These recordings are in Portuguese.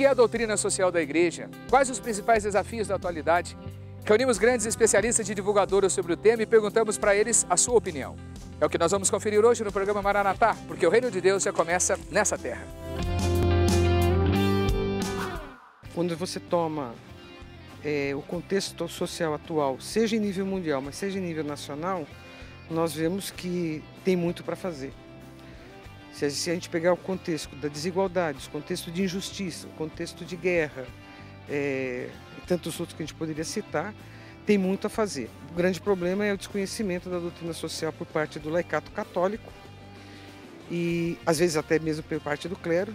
que é a doutrina social da igreja? Quais os principais desafios da atualidade? Reunimos grandes especialistas e divulgadores sobre o tema e perguntamos para eles a sua opinião. É o que nós vamos conferir hoje no programa Maranatá, porque o reino de Deus já começa nessa terra. Quando você toma o contexto social atual, seja em nível mundial, mas seja em nível nacional, nós vemos que tem muito para fazer. Se a gente pegar o contexto da desigualdade, o contexto de injustiça, o contexto de guerra, e tantos outros que a gente poderia citar, tem muito a fazer. O grande problema é o desconhecimento da doutrina social por parte do laicato católico e, às vezes, até mesmo por parte do clero.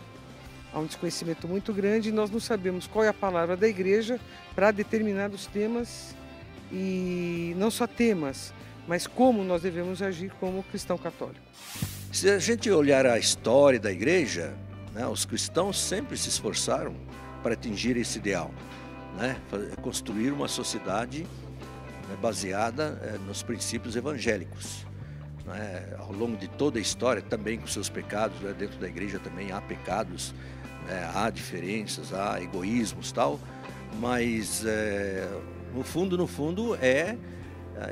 Há um desconhecimento muito grande e nós não sabemos qual é a palavra da igreja para determinados temas e não só temas, mas como nós devemos agir como cristão católico. Se a gente olhar a história da igreja, né, os cristãos sempre se esforçaram para atingir esse ideal, né, construir uma sociedade, né, baseada nos princípios evangélicos. Né, ao longo de toda a história, também com seus pecados, né, dentro da igreja também há pecados, né, há diferenças, há egoísmos, tal, mas no fundo,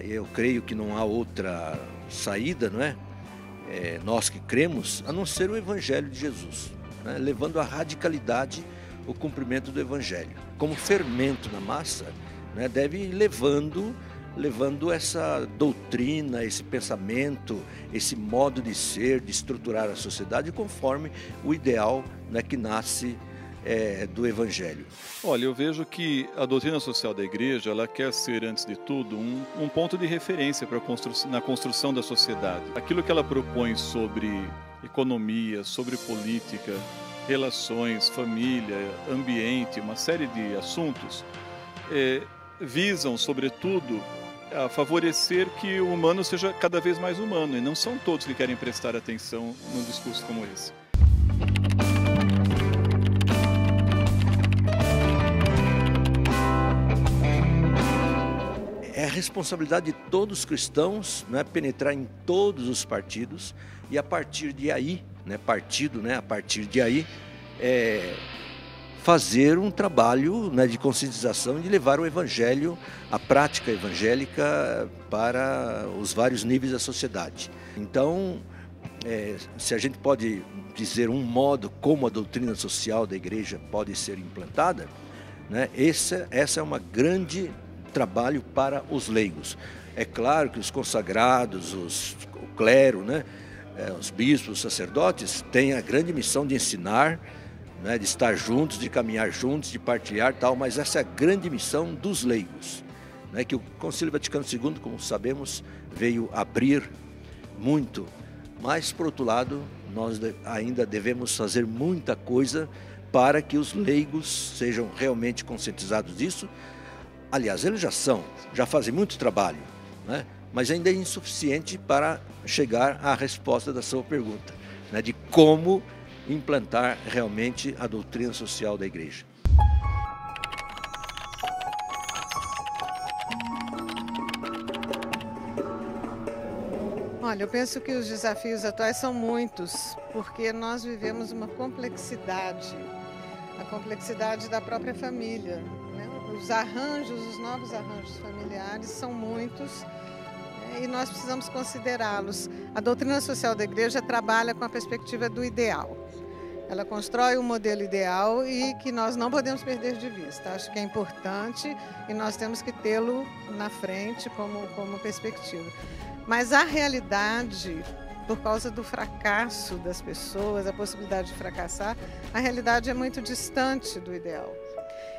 eu creio que não há outra saída, não é? Nós que cremos, a não ser o Evangelho de Jesus, né? Levando à radicalidade o cumprimento do Evangelho. Como fermento na massa, né? Deve ir levando essa doutrina, esse pensamento, esse modo de ser, de estruturar a sociedade conforme o ideal, né, que nasce do Evangelho. Olha, eu vejo que a doutrina social da igreja, ela quer ser, antes de tudo, um ponto de referência na construção da sociedade. Aquilo que ela propõe sobre economia, sobre política, relações, família, ambiente, uma série de assuntos, visam, sobretudo, a favorecer que o humano seja cada vez mais humano, e não são todos que querem prestar atenção num discurso como esse. É a responsabilidade de todos os cristãos, né, penetrar em todos os partidos e a partir de aí, a partir de aí, fazer um trabalho, né, de conscientização, de levar o Evangelho, a prática evangélica para os vários níveis da sociedade. Então, se a gente pode dizer um modo como a doutrina social da igreja pode ser implantada, né, essa é uma grande trabalho para os leigos. É claro que os consagrados, o clero, né, os bispos, os sacerdotes têm a grande missão de ensinar, né, de estar juntos, de caminhar juntos, de partilhar, tal, mas essa é a grande missão dos leigos, né, que o Concílio Vaticano II, como sabemos, veio abrir muito, mas, por outro lado, nós ainda devemos fazer muita coisa para que os leigos sejam realmente conscientizados disso. Aliás, eles já fazem muito trabalho, né? Mas ainda é insuficiente para chegar à resposta da sua pergunta, né? De como implantar realmente a doutrina social da igreja. Olha, eu penso que os desafios atuais são muitos, porque nós vivemos uma complexidade, a complexidade da própria família, né? Os novos arranjos familiares são muitos, né? E nós precisamos considerá-los. A doutrina social da igreja trabalha com a perspectiva do ideal. Ela constrói um modelo ideal e que nós não podemos perder de vista. Acho que é importante e nós temos que tê-lo na frente como perspectiva. Mas a realidade, por causa do fracasso das pessoas, a possibilidade de fracassar, a realidade é muito distante do ideal.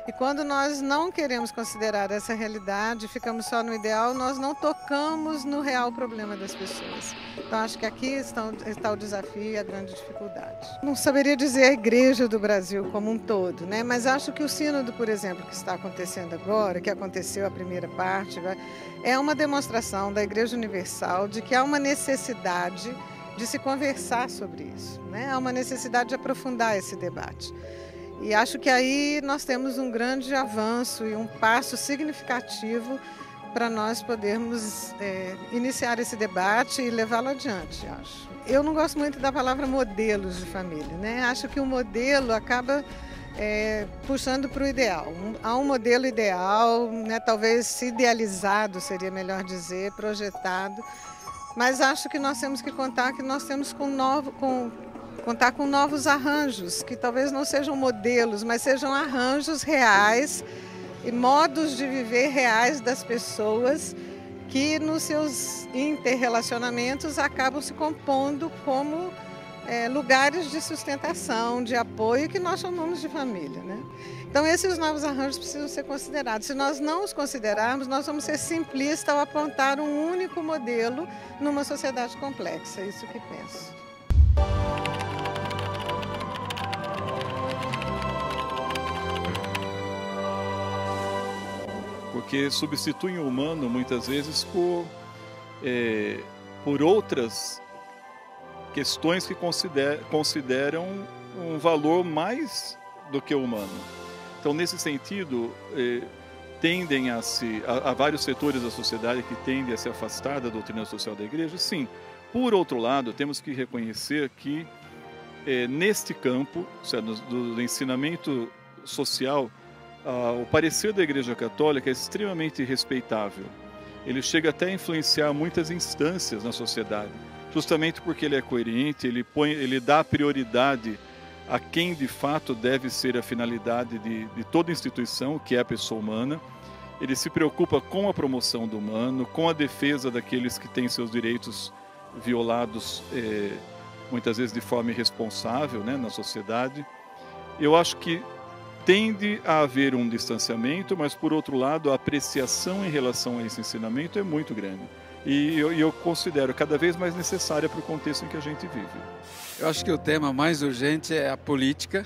E quando nós não queremos considerar essa realidade, ficamos só no ideal, nós não tocamos no real problema das pessoas. Então acho que aqui está o desafio e a grande dificuldade. Não saberia dizer a igreja do Brasil como um todo, né? Mas acho que o sínodo, por exemplo, que está acontecendo agora, que aconteceu a primeira parte, é uma demonstração da Igreja Universal de que há uma necessidade de se conversar sobre isso, né? Há uma necessidade de aprofundar esse debate. E acho que aí nós temos um grande avanço e um passo significativo para nós podermos iniciar esse debate e levá-lo adiante, acho. Eu não gosto muito da palavra modelos de família, né? Acho que o modelo acaba puxando para o ideal. Há um modelo ideal, né, talvez idealizado, seria melhor dizer, projetado, mas acho que nós temos que contar contar com novos arranjos, que talvez não sejam modelos, mas sejam arranjos reais e modos de viver reais das pessoas que nos seus interrelacionamentos acabam se compondo como lugares de sustentação, de apoio, que nós chamamos de família, né? Então esses novos arranjos precisam ser considerados. Se nós não os considerarmos, nós vamos ser simplistas ao apontar um único modelo numa sociedade complexa. É isso que penso. Porque substituem o humano muitas vezes por outras questões que consideram um valor mais do que o humano. Então, nesse sentido, há vários setores da sociedade que tendem a se afastar da doutrina social da igreja, sim. Por outro lado, temos que reconhecer que neste campo, do ensinamento social, o parecer da Igreja Católica é extremamente respeitável. Ele chega até a influenciar muitas instâncias na sociedade, justamente porque ele é coerente, ele dá prioridade a quem de fato deve ser a finalidade de toda instituição, que é a pessoa humana. Ele se preocupa com a promoção do humano, com a defesa daqueles que têm seus direitos violados, muitas vezes de forma irresponsável, né, na sociedade. Eu acho que tende a haver um distanciamento, mas, por outro lado, a apreciação em relação a esse ensinamento é muito grande. E eu considero cada vez mais necessária para o contexto em que a gente vive. Eu acho que o tema mais urgente é a política.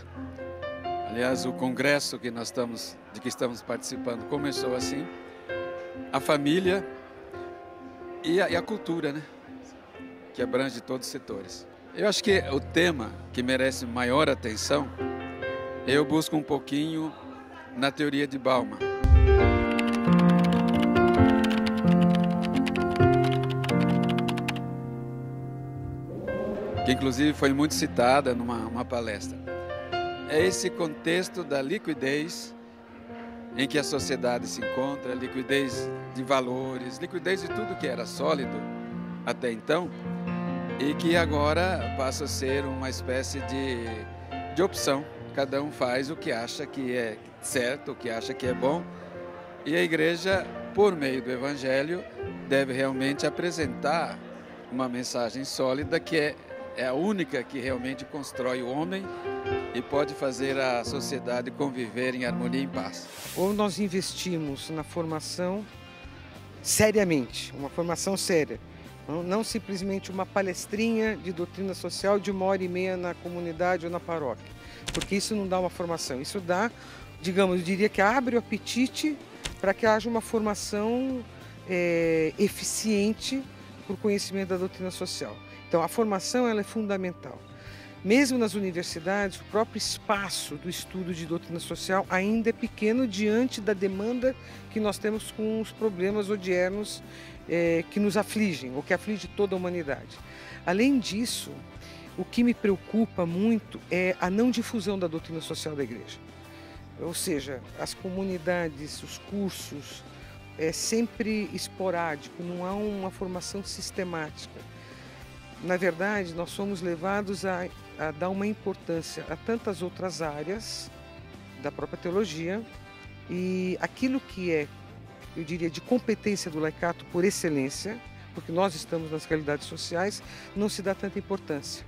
Aliás, o congresso de que estamos participando começou assim. A família e a cultura, né? Que abrange todos os setores. Eu acho que o tema que merece maior atenção, eu busco um pouquinho na teoria de Bauman. Que inclusive foi muito citada numa palestra. É esse contexto da liquidez em que a sociedade se encontra, liquidez de valores, liquidez de tudo que era sólido até então, e que agora passa a ser uma espécie de opção. Cada um faz o que acha que é certo, o que acha que é bom, e a igreja, por meio do Evangelho, deve realmente apresentar uma mensagem sólida que é a única que realmente constrói o homem e pode fazer a sociedade conviver em harmonia e em paz. Ou nós investimos na formação seriamente, uma formação séria, não simplesmente uma palestrinha de doutrina social de 1h30 na comunidade ou na paróquia, porque isso não dá uma formação, isso dá, digamos, eu diria que abre o apetite para que haja uma formação eficiente para o conhecimento da doutrina social. Então, a formação ela é fundamental. Mesmo nas universidades, o próprio espaço do estudo de doutrina social ainda é pequeno diante da demanda que nós temos com os problemas odiernos que nos afligem, ou que aflige toda a humanidade. Além disso, o que me preocupa muito é a não difusão da doutrina social da igreja. Ou seja, as comunidades, os cursos, é sempre esporádico, não há uma formação sistemática. Na verdade, nós somos levados a dar uma importância a tantas outras áreas da própria teologia e aquilo que é, eu diria, de competência do laicato por excelência, porque nós estamos nas realidades sociais, não se dá tanta importância.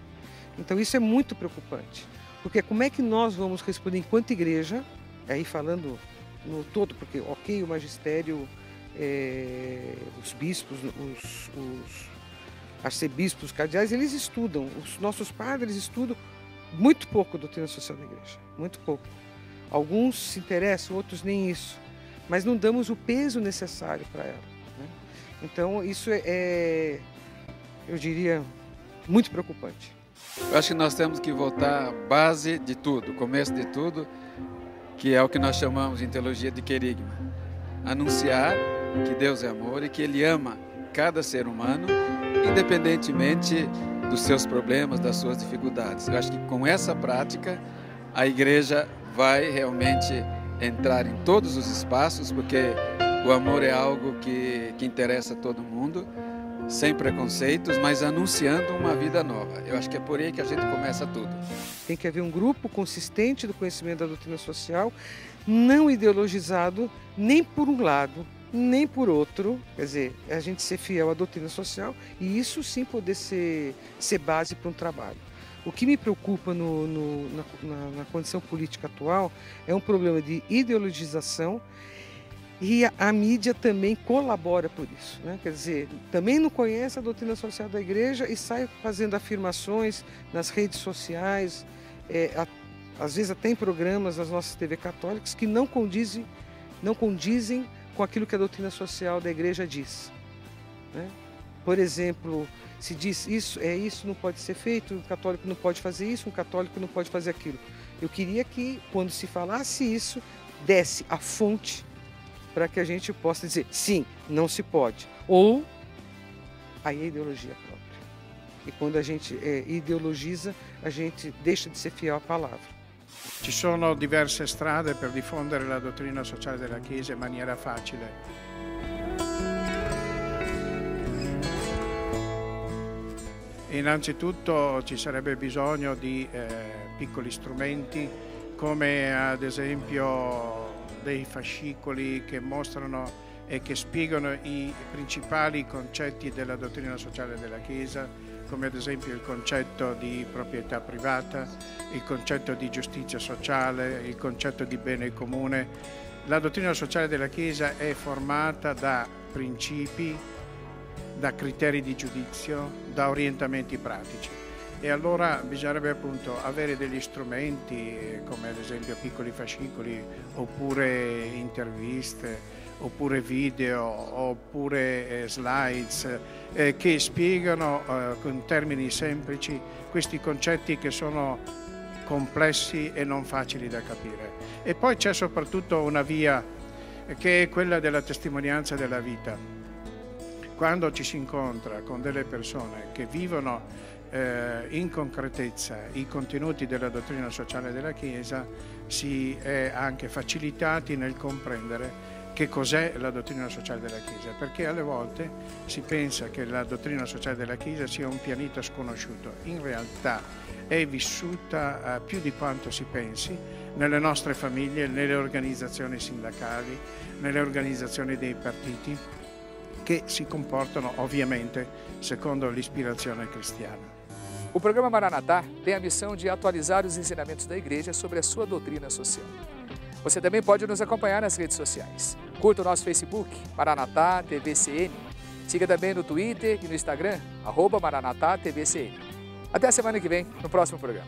Então isso é muito preocupante, porque como é que nós vamos responder enquanto igreja, aí falando no todo, porque ok, o magistério, os bispos, os arcebispos, cardeais, eles estudam, os nossos padres estudam muito pouco a doutrina social da igreja, muito pouco. Alguns se interessam, outros nem isso, mas não damos o peso necessário para ela, né? Então isso eu diria, muito preocupante. Eu acho que nós temos que voltar à base de tudo, o começo de tudo, que é o que nós chamamos em teologia de querigma. Anunciar que Deus é amor e que Ele ama cada ser humano, independentemente dos seus problemas, das suas dificuldades. Eu acho que com essa prática a igreja vai realmente entrar em todos os espaços, porque o amor é algo que interessa a todo mundo, sem preconceitos, mas anunciando uma vida nova. Eu acho que é por aí que a gente começa tudo. Tem que haver um grupo consistente do conhecimento da doutrina social, não ideologizado nem por um lado, nem por outro. Quer dizer, a gente ser fiel à doutrina social e isso sim poder ser base para um trabalho. O que me preocupa na condição política atual é um problema de ideologização. E a mídia também colabora por isso, né? Quer dizer, também não conhece a doutrina social da igreja e sai fazendo afirmações nas redes sociais, às vezes até em programas das nossas TV católicas que não condizem com aquilo que a doutrina social da igreja diz, né? Por exemplo, se diz isso não pode ser feito, um católico não pode fazer isso, um católico não pode fazer aquilo. Eu queria que, quando se falasse isso, desse a fonte para que a gente possa dizer, sim, não se pode. Ou, aí é ideologia própria. E quando a gente ideologiza, a gente deixa de ser fiel à palavra. Ci sono diverse strade per diffondere la dottrina sociale della Chiesa in maniera facile. Innanzitutto ci sarebbe bisogno di piccoli strumenti, come ad esempio dei fascicoli che mostrano e che spiegano i principali concetti della dottrina sociale della Chiesa, come ad esempio il concetto di proprietà privata, il concetto di giustizia sociale, il concetto di bene comune. La dottrina sociale della Chiesa è formata da principi, da criteri di giudizio, da orientamenti pratici. E allora bisognerebbe appunto avere degli strumenti come ad esempio piccoli fascicoli oppure interviste oppure video oppure slides che spiegano con termini semplici questi concetti che sono complessi e non facili da capire. E poi c'è soprattutto una via che è quella della testimonianza della vita. Quando ci si incontra con delle persone che vivono in concretezza i contenuti della dottrina sociale della Chiesa, si è anche facilitati nel comprendere che cos'è la dottrina sociale della Chiesa, perché alle volte si pensa che la dottrina sociale della Chiesa sia un pianeta sconosciuto. In realtà è vissuta più di quanto si pensi nelle nostre famiglie, nelle organizzazioni sindacali, nelle organizzazioni dei partiti, che si comportano ovviamente secondo l'ispirazione cristiana. O programa Maranatá tem a missão de atualizar os ensinamentos da igreja sobre a sua doutrina social. Você também pode nos acompanhar nas redes sociais. Curta o nosso Facebook, Maranatá TVCN. Siga também no Twitter e no Instagram, @Maranatá TVCN. Até a semana que vem, no próximo programa.